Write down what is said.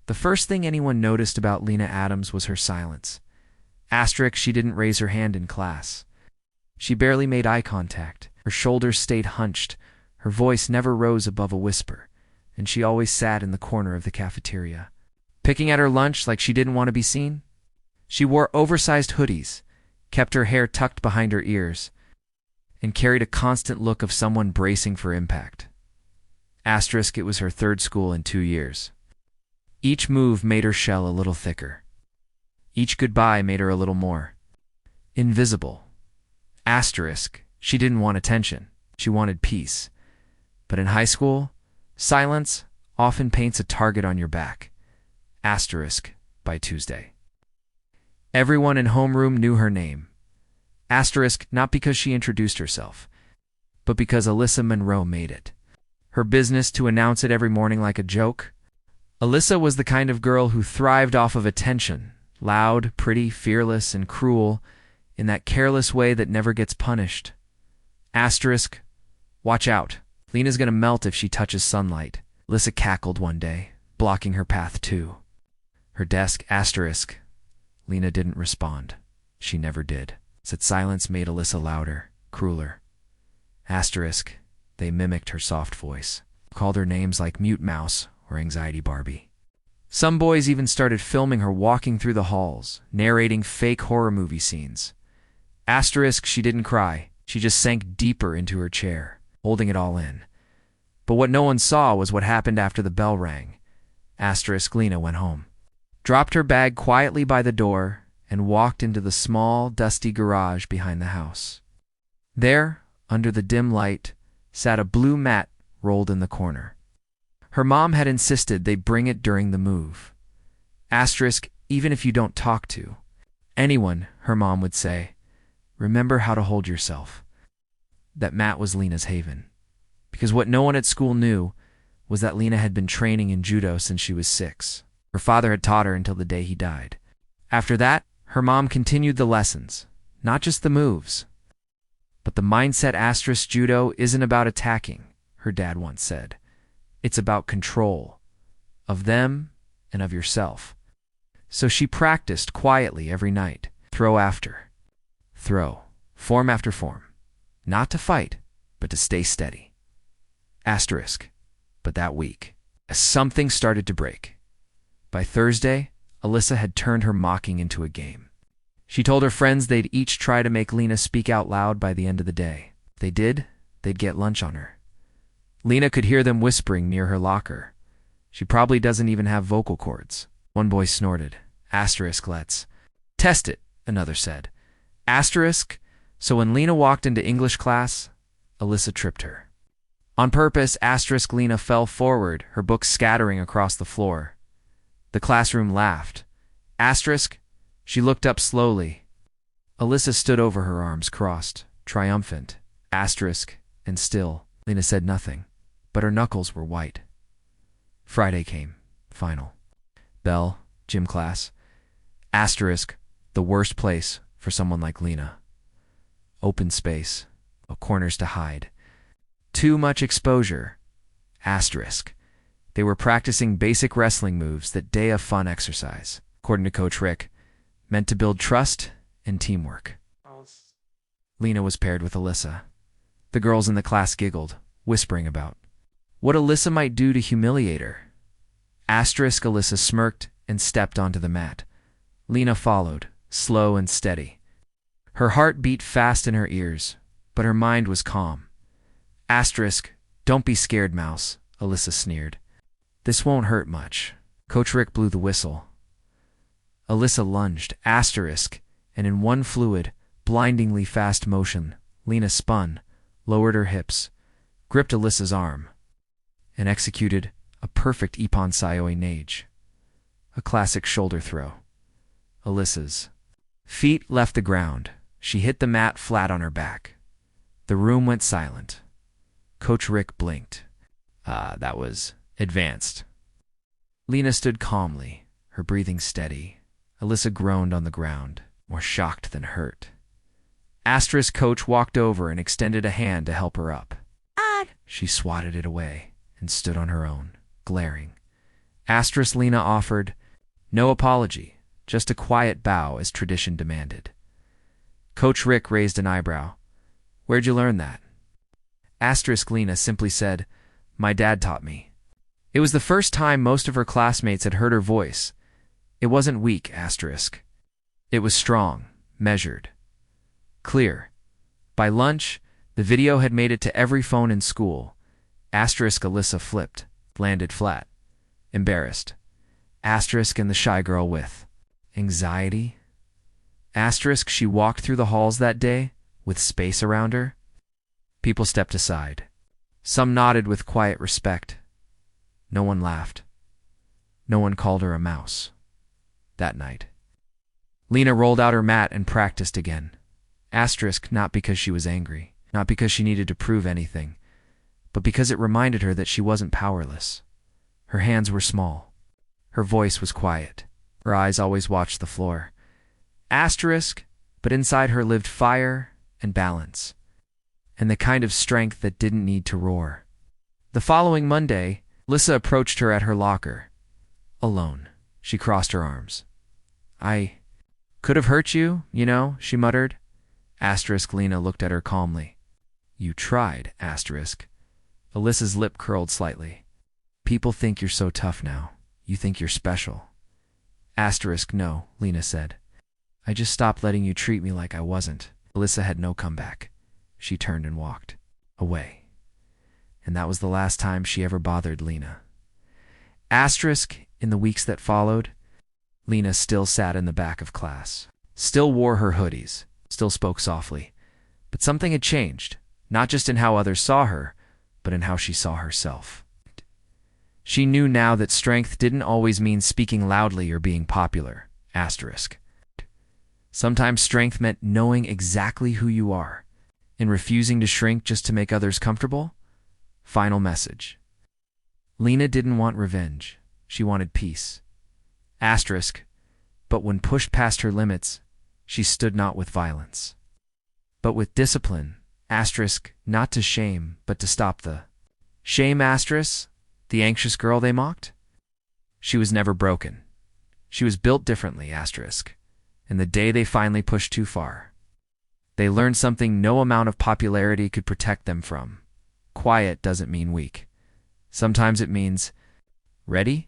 The first thing anyone noticed about Lena Adams was her silence. Asterisk, she didn't raise her hand in class. She barely made eye contact. Her shoulders stayed hunched. Her voice never rose above a whisper, and she always sat in the corner of the cafeteria, picking at her lunch like she didn't want to be seen. She wore oversized hoodies, kept her hair tucked behind her ears, and carried a constant look of someone bracing for impact. Asterisk, it was her third school in 2 years. Each move made her shell a little thicker. Each goodbye made her a little more invisible. Asterisk, she didn't want attention. She wanted peace. But in high school, silence often paints a target on your back. Asterisk, by Tuesday. Everyone in homeroom knew her name. Asterisk, not because she introduced herself, but because Alyssa Monroe made it. Her business to announce it every morning like a joke. Alyssa was the kind of girl who thrived off of attention, loud, pretty, fearless, and cruel, in that careless way that never gets punished. Asterisk, watch out. Lena's gonna melt if she touches sunlight. Alyssa cackled one day, blocking her path too. Her desk, asterisk. Lena didn't respond. She never did. Said silence made Alyssa louder, crueler. Asterisk, they mimicked her soft voice, called her names like Mute Mouse or Anxiety Barbie. Some boys even started filming her walking through the halls, narrating fake horror movie scenes. Asterisk, she didn't cry. She just sank deeper into her chair, holding it all in. But what no one saw was what happened after the bell rang. Asterisk, Lena went home, dropped her bag quietly by the door, and walked into the small, dusty garage behind the house. There, under the dim light, sat a blue mat rolled in the corner. Her mom had insisted they bring it during the move. Asterisk, even if you don't talk to anyone, her mom would say, remember how to hold yourself. That mat was Lena's haven. Because what no one at school knew was that Lena had been training in Judo since she was 6. Her father had taught her until the day he died. After that, her mom continued the lessons, not just the moves. But the mindset. Asterisk, Judo isn't about attacking, her dad once said. It's about control, of them and of yourself. So she practiced quietly every night, throw after throw, form after form, not to fight, but to stay steady. Asterisk, but that week, something started to break. By Thursday, Alyssa had turned her mocking into a game. She told her friends they'd each try to make Lena speak out loud by the end of the day. If they did, they'd get lunch on her. Lena could hear them whispering near her locker. She probably doesn't even have vocal cords. One boy snorted. Asterisk, let's test it, another said. Asterisk, so when Lena walked into English class, Alyssa tripped her. On purpose, asterisk, Lena fell forward, her books scattering across the floor. The classroom laughed. Asterisk, she looked up slowly. Alyssa stood over her arms crossed, triumphant. Asterisk, and still, Lena said nothing, but her knuckles were white. Friday came. Final. Bell, gym class. Asterisk, the worst place for someone like Lena. Open space, no corners to hide. Too much exposure. Asterisk. They were practicing basic wrestling moves that day of fun exercise, according to Coach Rick, meant to build trust and teamwork. Lena was paired with Alyssa. The girls in the class giggled, whispering about what Alyssa might do to humiliate her. Asterisk, Alyssa smirked and stepped onto the mat. Lena followed, slow and steady. Her heart beat fast in her ears, but her mind was calm. Asterisk, don't be scared, Mouse, Alyssa sneered. This won't hurt much. Coach Rick blew the whistle. Alyssa lunged, asterisk, and in one fluid, blindingly fast motion, Lena spun, lowered her hips, gripped Alyssa's arm, and executed a perfect Ippon Sayoi nage. A classic shoulder throw. Alyssa's feet left the ground. She hit the mat flat on her back. The room went silent. Coach Rick blinked. That was advanced. Lena stood calmly, her breathing steady. Alyssa groaned on the ground, more shocked than hurt. Asterisk coach walked over and extended a hand to help her up. She swatted it away and stood on her own, glaring. Asterisk Lena offered. No apology, just a quiet bow as tradition demanded. Coach Rick raised an eyebrow. Where'd you learn that? Asterisk Lena simply said, My dad taught me. It was the first time most of her classmates had heard her voice. It wasn't weak, asterisk. It was strong, measured, clear. By lunch, the video had made it to every phone in school. Asterisk Alyssa flipped, landed flat, embarrassed. Asterisk and the shy girl with anxiety. Asterisk she walked through the halls that day, with space around her. People stepped aside. Some nodded with quiet respect. No one laughed. No one called her a mouse. That night, Lena rolled out her mat and practiced again. Asterisk not because she was angry, not because she needed to prove anything, but because it reminded her that she wasn't powerless. Her hands were small. Her voice was quiet. Her eyes always watched the floor. Asterisk, but inside her lived fire and balance, and the kind of strength that didn't need to roar. The following Monday, Lissa approached her at her locker. Alone. She crossed her arms. I could have hurt you, you know, she muttered. Asterisk Lena looked at her calmly. You tried, asterisk. Alyssa's lip curled slightly. People think you're so tough now. You think you're special. Asterisk no, Lena said. I just stopped letting you treat me like I wasn't. Alyssa had no comeback. She turned and walked away. And that was the last time she ever bothered Lena. Asterisk, in the weeks that followed, Lena still sat in the back of class, still wore her hoodies, still spoke softly. But something had changed, not just in how others saw her, but in how she saw herself. She knew now that strength didn't always mean speaking loudly or being popular. Asterisk. Sometimes strength meant knowing exactly who you are and refusing to shrink just to make others comfortable. Final message. Lena didn't want revenge. She wanted peace. Asterisk. But when pushed past her limits, she stood not with violence, but with discipline. Asterisk. Not to shame, but to stop the shame. Asterisk. The anxious girl they mocked? She was never broken. She was built differently. Asterisk. And the day they finally pushed too far, they learned something no amount of popularity could protect them from. Quiet doesn't mean weak. Sometimes it means, ready?